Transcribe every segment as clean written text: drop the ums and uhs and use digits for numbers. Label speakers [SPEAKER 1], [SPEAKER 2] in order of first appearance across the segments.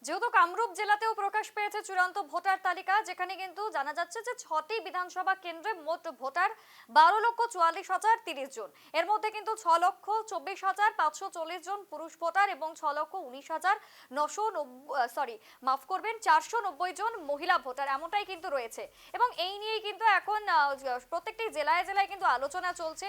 [SPEAKER 1] যেহেতু কামরূপ জেলাতেও প্রকাশ পেয়েছে চূড়ান্ত ভোটার তালিকা, যেখানে কিন্তু জানা যাচ্ছে যে 6টি বিধানসভা কেন্দ্রে মোট ভোটার 12,44,030 জন। এর মধ্যে কিন্তু 6,24,540 জন পুরুষ ভোটার এবং 490 জন মহিলা ভোটার এমনটাই কিন্তু রয়েছে। এবং এই নিয়েই কিন্তু এখন প্রত্যেকটি জেলায় জেলায় কিন্তু আলোচনা চলছে।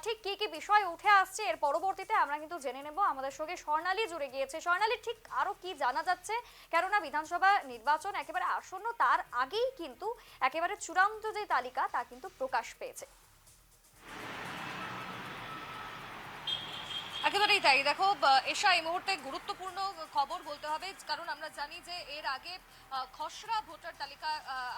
[SPEAKER 1] ঠিক কি কি বিষয় উঠে আসছে এর পরবর্তীতে আমরা কিন্তু জেনে নেব। আমাদের সঙ্গে স্বর্ণালী জুড়ে গিয়েছে। স্বর্ণালী, ঠিক আরো কি জানা যাচ্ছে? কেননা বিধানসভা নির্বাচন একেবারে আসন্ন, তার আগেই কিন্তু একেবারে চূড়ান্ত যে তালিকা তা কিন্তু প্রকাশ পেয়েছে।
[SPEAKER 2] একেবারেই তাই। দেখো, এশা এই মুহূর্তে গুরুত্বপূর্ণ খবর বলতে হবে, কারণ আমরা জানি যে এর আগে খসড়া ভোটার তালিকা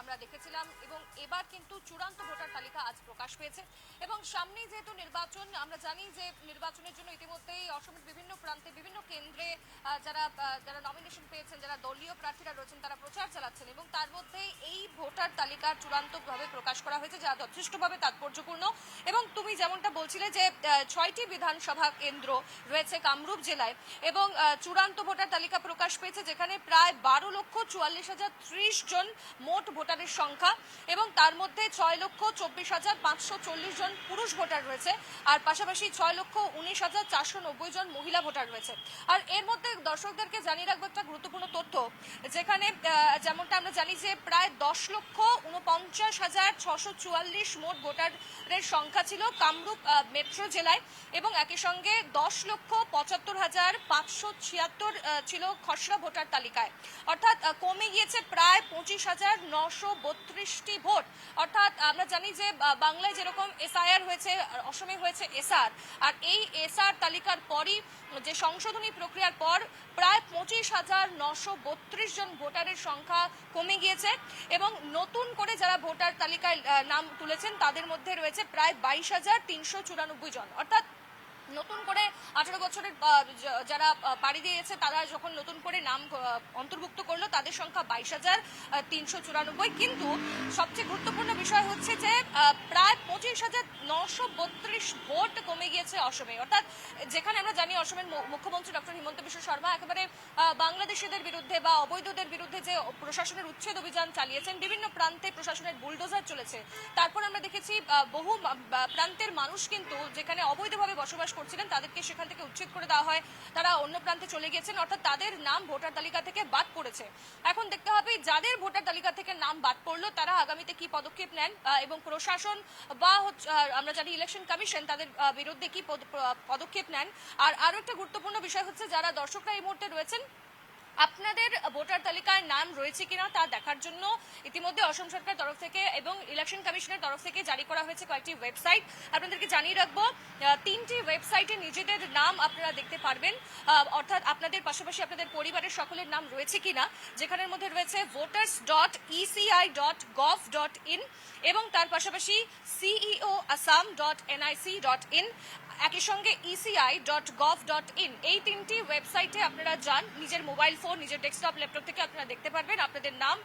[SPEAKER 2] আমরা দেখেছিলাম এবং এবার কিন্তু চূড়ান্ত ভোটার তালিকা আজ প্রকাশ পেয়েছে। এবং সামনেই যেহেতু নির্বাচন, আমরা জানি যে নির্বাচনের জন্য ইতিমধ্যেই অসমের বিভিন্ন প্রান্তে বিভিন্ন কেন্দ্রে যারা যারা নমিনেশন পেয়েছেন, যারা দলীয় প্রার্থীরা রয়েছেন, তারা প্রচার চালাচ্ছেন এবং তার মধ্যে এই ভোটার তালিকা চূড়ান্তভাবে প্রকাশ করা হয়েছে, যা যথেষ্টভাবে তাৎপর্যপূর্ণ। এবং তুমি যেমনটা বলছিলে যে 6টি বিধানসভা কেন্দ্র রয়েছে কামরূপ জেলায় এবং চূড়ান্ত ভোটার তালিকা প্রকাশ পেয়েছে, যেখানে প্রায় 12,44,030 জন মোট ভোটারের সংখ্যা এবং তার মধ্যে 6,24,540 জন পুরুষ ভোটার রয়েছে আর পাশাপাশি 6,19,490 জন মহিলা ভোটার রয়েছে। আর এর মধ্যে দর্শকদেরকে জানিয়ে রাখবো একটা গুরুত্বপূর্ণ তথ্য, যেখানে যেমনটা আমরা জানি যে প্রায় 10,49,644 মোট ভোটারের সংখ্যা ছিল কামরূপ মেট্রো জেলায় এবং একই সঙ্গে 10,75,576 ছিল খসড়া ভোটার তালিকায়। অর্থাৎ কমে গিয়েছে প্রায় 25,932টি ভোট। অর্থাৎ আমরা জানি যে বাংলায় যেরকম এসআইআর হয়েছে, অসমে হয়েছে এসআর, আর এই এসআর তালিকার পরই যে সংশোধনী প্রক্রিয়ার পর প্রায় 25,932 জন ভোটারের সংখ্যা কমে গিয়েছে এবং নতুন করে যারা ভোটার তালিকায় নাম তুলেছেন তাদের মধ্যে রয়েছে প্রায় 22,394 জন। অর্থাৎ নতুন করে 18 বছরের যারা পাড়ি দিয়েছে তারা যখন নতুন করে নাম অন্তর্ভুক্ত করলো তাদের সংখ্যা 22,394। কিন্তু সবচেয়ে গুরুত্বপূর্ণ বিষয় হচ্ছে যে প্রায় 25,932 ভোট কমে গিয়েছে অসমে। অর্থাৎ যেখানে আমরা জানি অসমের মুখ্যমন্ত্রী ডক্টর হিমন্ত বিশ্ব শর্মা একেবারে বাংলাদেশিদের বিরুদ্ধে বা অবৈধদের বিরুদ্ধে যে প্রশাসনের উচ্ছেদ অভিযান চালিয়েছেন, বিভিন্ন প্রান্তে প্রশাসনের বুলডোজার চলেছে। তারপর আমরা দেখেছি বহু প্রান্তের মানুষ কিন্তু যেখানে অবৈধভাবে বসবাস করছিলেন তাদেরকে সেখান থেকে উচ্ছেদ করে দেওয়া হয়, তারা অন্য প্রান্তে চলে গিয়েছেন, অর্থাৎ তাদের নাম ভোটার তালিকা থেকে বাদ পড়েছে। এখন দেখতে হবে যাদের ভোটার তালিকা থেকে নাম বাদ পড়লো তারা আগামীতে কি পদক্ষেপ নেন এবং প্রশাসন বা আমরা জানি ইলেকশন কমিশন তাদের বিরুদ্ধে কি পদক্ষেপ নেন। আর আরো একটা গুরুত্বপূর্ণ বিষয় হচ্ছে, যারা দর্শকরা এই মুহূর্তে রয়েছেন, আপনাদের ভোটার তালিকায় নাম রয়েছে কিনা তা দেখার জন্য ইতিমধ্যে অসম সরকার তরফ থেকে এবং ইলেকশন কমিশনের তরফ থেকে জারি করা হয়েছে কয়েকটি ওয়েবসাইট। আপনাদেরকে জানিয়ে রাখবো 3টি ওয়েবসাইটে নিজেদের নাম আপনারা দেখতে পারবেন, অর্থাৎ আপনাদের পাশাপাশি আপনাদের পরিবারের সকলের নাম রয়েছে কিনা, যেখানের মধ্যে রয়েছে voters.eci.gov.in এবং তার পাশাপাশি ceoassam.nic.in, একই সঙ্গে eci.gov.in। এই 3টি ওয়েবসাইটে আপনারা যান, নিজের মোবাইল ফোন, নিজের ডেস্কটপ, ল্যাপটপ থেকে আপনারা দেখতে পারবেন আপনাদের নাম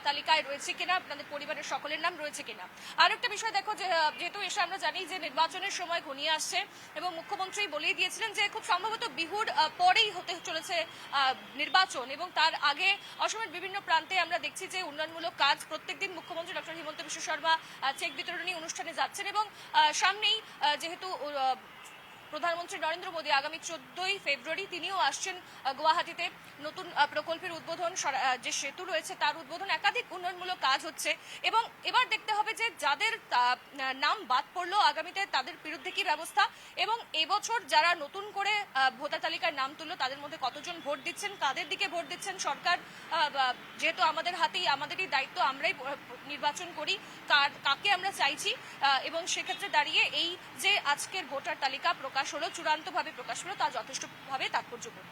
[SPEAKER 2] তালিকায় রয়েছে কিনা, আপনাদের পরিবারের সকলের নাম রয়েছে কিনা। আর একটা বিষয় দেখো, যেহেতু এসে আমরা জানি যে নির্বাচনের সময় ঘনিয়ে আসছে এবং মুখ্যমন্ত্রী বলেই দিয়েছিলেন যে খুব সম্ভবত বিহুর পরেই হতে চলেছে নির্বাচন এবং তার আগে অসমের বিভিন্ন প্রান্তে আমরা দেখছি যে উন্নয়নমূলক কাজ প্রত্যেকদিন মুখ্যমন্ত্রী ডক্টর হিমন্ত বিশ্ব শর্মা চেক বিতরণী অনুষ্ঠানে যাচ্ছেন এবং সামনেই যেহেতু প্রধানমন্ত্রী নরেন্দ্র মোদী আগামী 14ই ফেব্রুয়ারি তিনিও আসছেন গুয়াহাটিতে, নতুন প্রকল্পের উদ্বোধন, যে সেতু রয়েছে তার উদ্বোধন, একাধিক উন্নয়নমূলক কাজ হচ্ছে এবং এবার দেখতে হবে যে যাদের নাম বাদ পড়লো আগামীতে তাদের বিরুদ্ধে কি ব্যবস্থা এবং এবছর যারা নতুন করে ভোটার তালিকায় নাম তুললো তাদের মধ্যে কতজন ভোট দিচ্ছেন, কাদের দিকে ভোট দিচ্ছেন। সরকার যেহেতু আমাদের হাতেই, আমাদেরই দায়িত্ব, আমরাই নির্বাচন করি কাকে আমরা চাইছি এবং সেক্ষেত্রে দাঁড়িয়ে এই যে আজকের ভোটার তালিকা প্রকাশ হলো, চূড়ান্তভাবে প্রকাশ হলো, তা যথেষ্টভাবে তাৎপর্যপূর্ণ।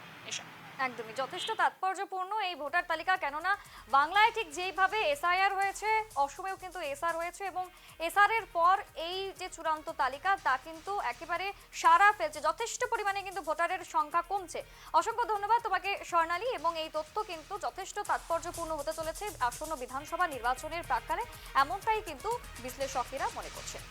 [SPEAKER 1] একদমই যথেষ্ট তাৎপর্যপূর্ণ এই ভোটার তালিকা, কেননা বাংলায় ঠিক যেইভাবে এসআইআর হয়েছে অসমেও কিন্তু এসআর হয়েছে এবং এসআর এর পর এই যে চূড়ান্ত তালিকা তা কিন্তু একেবারে সারা ফেলছে, যথেষ্ট পরিমাণে কিন্তু ভোটারের সংখ্যা কমছে। অসংখ্য ধন্যবাদ তোমাকে স্বর্ণালী, এবং এই তথ্য কিন্তু যথেষ্ট তাৎপর্যপূর্ণ হতে চলেছে আসন্ন বিধানসভা নির্বাচনের প্রাক্কালে, এমনটাই কিন্তু বিশ্লেষকেরা মনে করছেন।